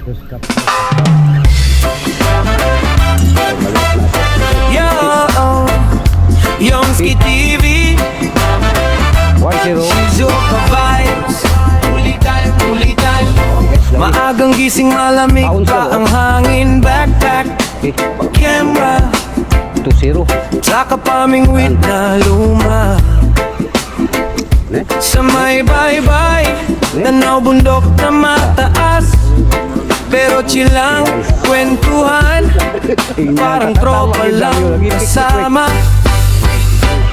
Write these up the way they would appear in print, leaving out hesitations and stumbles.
Yo, Yongski TV, Shizuoka vibes, ulitan. Maagang gising, malamig pa ang hangin. Backpack, camera, 2-0. saka pamingwit na luma. Sa may bye-bye, tanaw bundok na mataas, pero chilang kwentuhan, parang tropa lang kasama.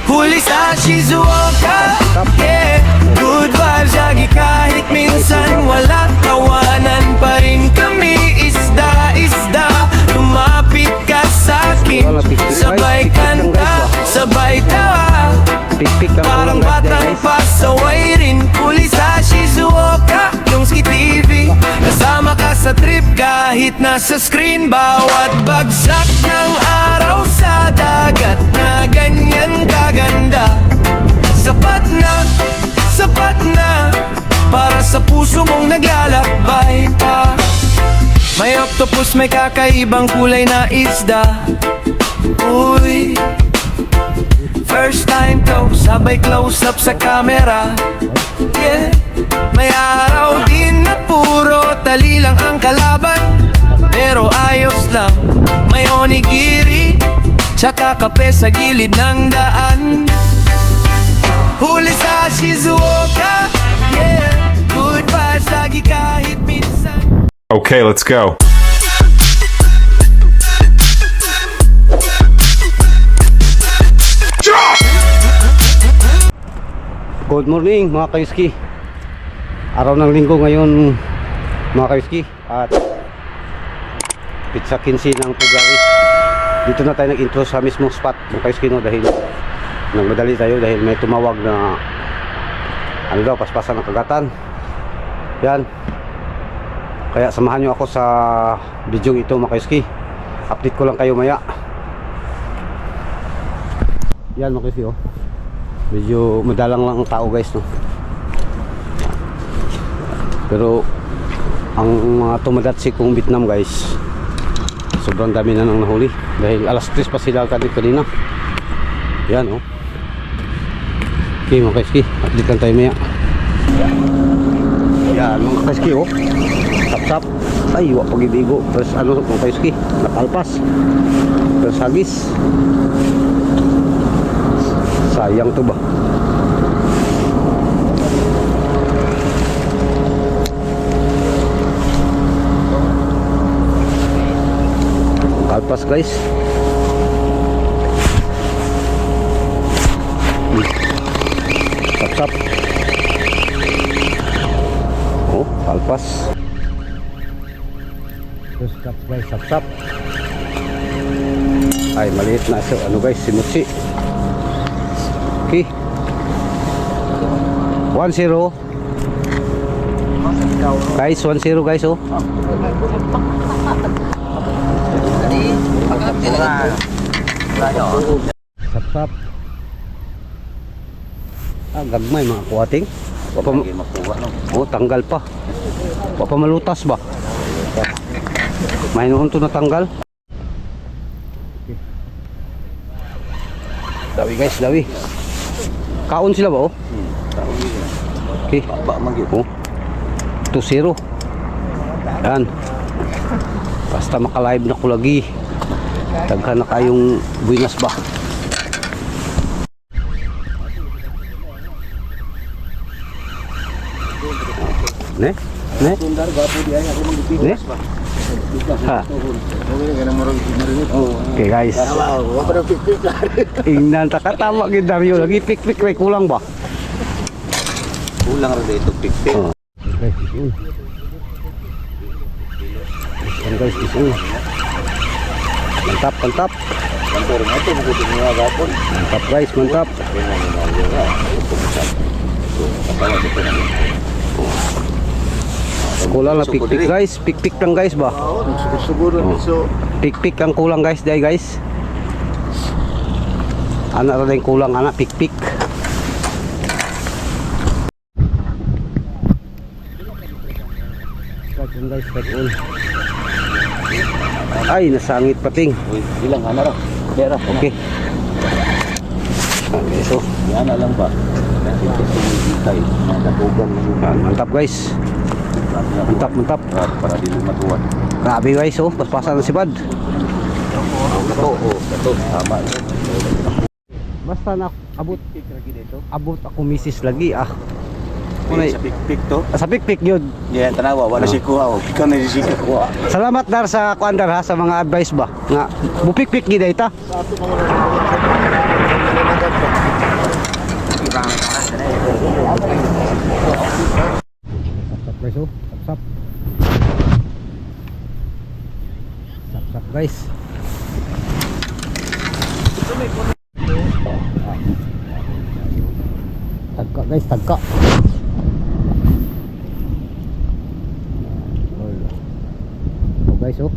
Huli sa Shizuoka, yeah. Good vibes lagi kahit minsan wala. Tawanan pa rin kami, isda. Lumapit ka sa'kin, sabay kanta, sabay tawa. Parang batang pasaway rin. Huli sa Shizuoka, Yongski TV. Kasama ka sa trip kahit nasa screen. Bawat bagsak ng araw sa dagat na ganyan kaganda. Sapat na para sa puso mong naglalakbay pa. May octopus, may kakaibang kulay na isda. Uy, first time to, sabay close up sa camera. Yeah, may araw din na puro tali lang ang kalaban, pero ayos lang. May onigiri, tsaka kape sa gilid ng daan. Huli sa Shizuoka, yeah. Good vibes lagi kahit minsan. Okay, let's go. Good morning mga kayuski. Araw ng linggo ngayon mga kayuski. At pizza 15 ng February. Dito na tayo nag-intro sa mismong spot mga kayuski, no? Dahil nagmadali tayo dahil may tumawag na ano daw, paspasan ng kagatan. Yan. Kaya samahan nyo ako sa video ito mga kayuski. Update ko lang kayo maya. Yan mga kayuski, oh. Medyo madalang lang ang tao guys, no? Pero ang mga tumadatsi kong Vietnam guys, sobrang dami na nang nahuli. Dahil alas 3 pa sila kanina. Yan, oh. Okay mga kaiski, update lang tayo maya. Yan mga kaiski, oh. Sap-sap. Ay, wak pag-ibigo. Terus ano mga kaiski, nakalpas. Terus hagis. Sayang to ba? Kalpas guys. Sap-sap. Oh, kalpas. Terus guys, sap-sap. Ay, maliit na so, ano guys, simutsi. Okay. 1-0. Guys, 1-0 guys, oh. Sap-sap. Gagmay mga kuwating. Oh, tanggal pa. Wapa malutas ba? May noon to natanggal. Dawi guys, dawi. Kaon sila ba, oh? Okay. Oh. 2-0. Yan. Basta maka-live na ko lagi. Daghan na kayong buinas ba? Ne? Ha. Okay guys. Ingnan takatama gid Dario lagi pik-pik kay kulang ba? Kulang ra dito pik-pik. Guys, kising. Mantap. Kantor mo to buko mga gapon. Mantap guys, mantap. Kulang na pik-pik guys, pik-pik lang guys ba? Siguro so Pik-pik ang kulang guys, dahil guys. Ana ra din kulang ana pik-pik. guys, strike all. Ay, nasangit pating. Uy, ilang ano ra? Pera. Okay. Okay, so Yan na lang ba? Kasi ito sumigitay. Natapugan mo yung yan, mantap guys. Mantap, mantap. para dili matuwan. Grabe guys, oh, paspasan na si Bad. Kato, tama. Basta na abot ako misis lagi ah. Kunay Sa pikpik to. sa pikpik yun. Yan, tanawa. Wala si kuha. O, ikaw na si kuha. Salamat dar sa kuandar ha, sa mga advice ba. Nga bupikpik gid ita. Sap guys, oh. Sap. Sap guys. Tagka guys, tagka. Oh guys, oh.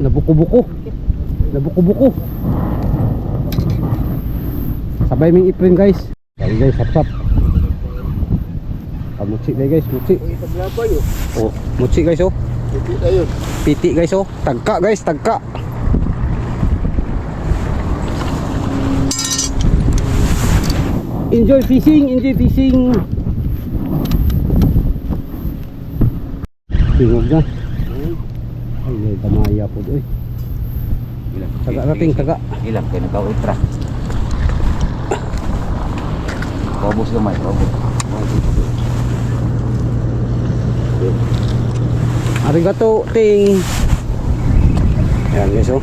Nabuko-buko. Nabuko-buko. Sabay ming iprin guys. Kali guys, sap-sap. Muci guys, muci. Oh, muci guys, oh. Piti guys, oh. Tagka guys, tagka. Enjoy fishing, enjoy fishing. Tingog na. Ay, may tamaya po doy. Taga nating taga. Ilang kayo nakaw-itra. Paubos gamay, paubos. Arigato, ting. Ayan guys, oh.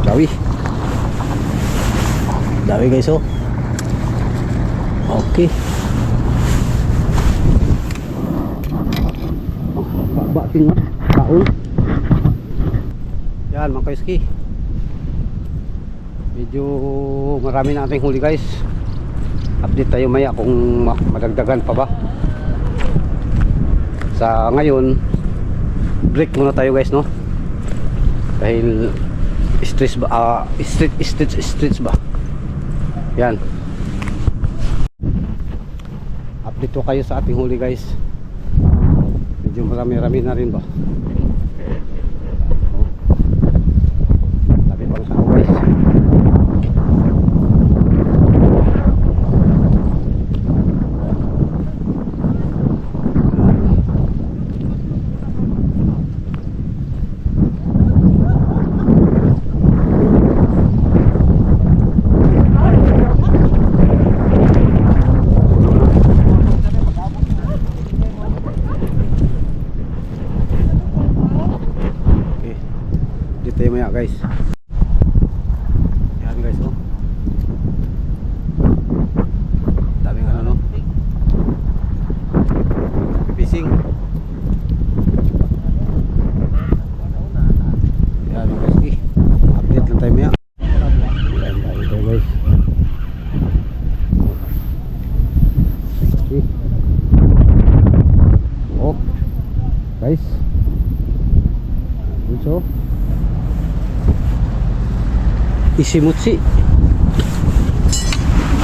Dawi. Dawi guys, oh. Okay. Bating ah, kaon. Yan mga kaiski. Medyo marami na ating huli guys. Update tayo maya kung madagdagan pa ba. Sa ngayon, break muna tayo guys, no? Dahil stress ba, streets ba. Yan. Update to kayo sa ating huli guys. Medyo marami-rami na rin ba. Sabi pang sao guys. Tayo maya guys. Yan guys, oh. Daming ano, no? Fishing. Yan guys, update lang tayo maya. Yan tayo guys. Okay. Oh guys, so isimutsi.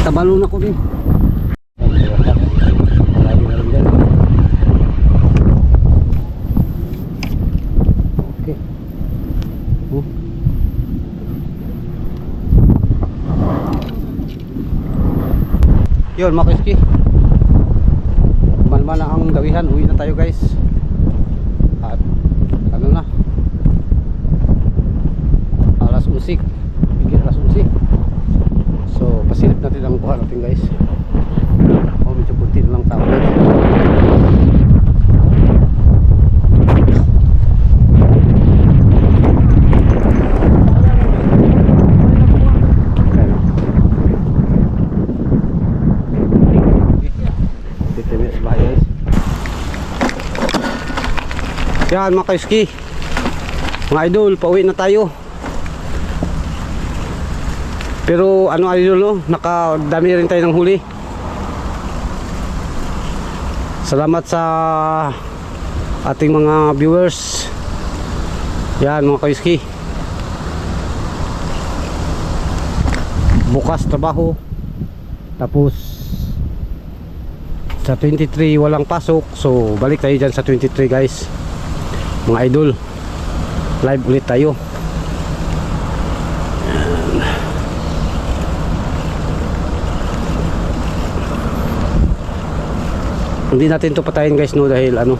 Tabalo na ko din. Okay. Yun mga kiski. Malman na ang dawihan. Uwi na tayo guys. At ano na, alas musik. So pasilip natin ang buha natin guys. Oh, medyo kunti na lang tao guys. Dito may sabay guys. Yan mga kaiski, mga idol, pauwi na tayo. Pero ano idol, no? Nakadami rin tayo ng huli. Salamat sa ating mga viewers. Yan mga kaiski. Bukas trabaho. Tapos Sa 23 walang pasok. So balik tayo dyan sa 23 guys. Mga idol, live ulit tayo. Ayan. Hindi natin to patayin guys no, dahil ano,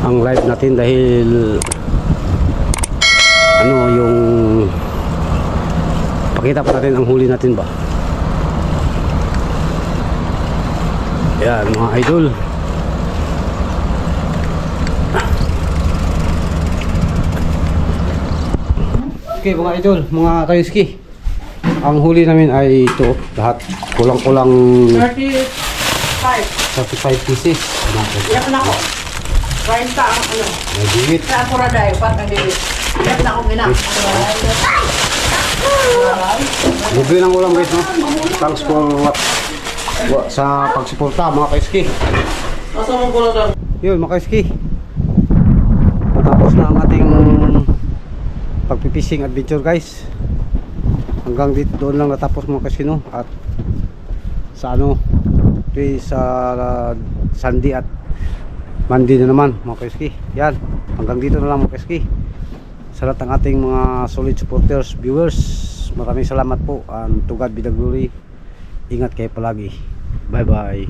ang live natin dahil ano yung pakita pa natin ang huli natin ba. Yan mga idol. Okay mga idol, mga kayuski, ang huli namin ay ito lahat, kulang-kulang 35 pieces. Iyak na ko. 40 ang ano. May bigit. Sa Puraday, patang dili. Iyak na ko gina. Libre ng ulam guys no. Thanks for sa pagsuporta mga kayuski. Asa mo ko lang. Yun mga kayuski, tapos na ang ating pagpipishing adventure guys. Hanggang dito doon lang natapos mga kasino. At sa ano sa Sunday at Monday na naman mga kaiski. Yan, hanggang dito na lang mga kaiski. Sa lahat ng ating mga solid supporters, viewers, maraming salamat po, and to God be the glory. Ingat kayo palagi. Bye bye.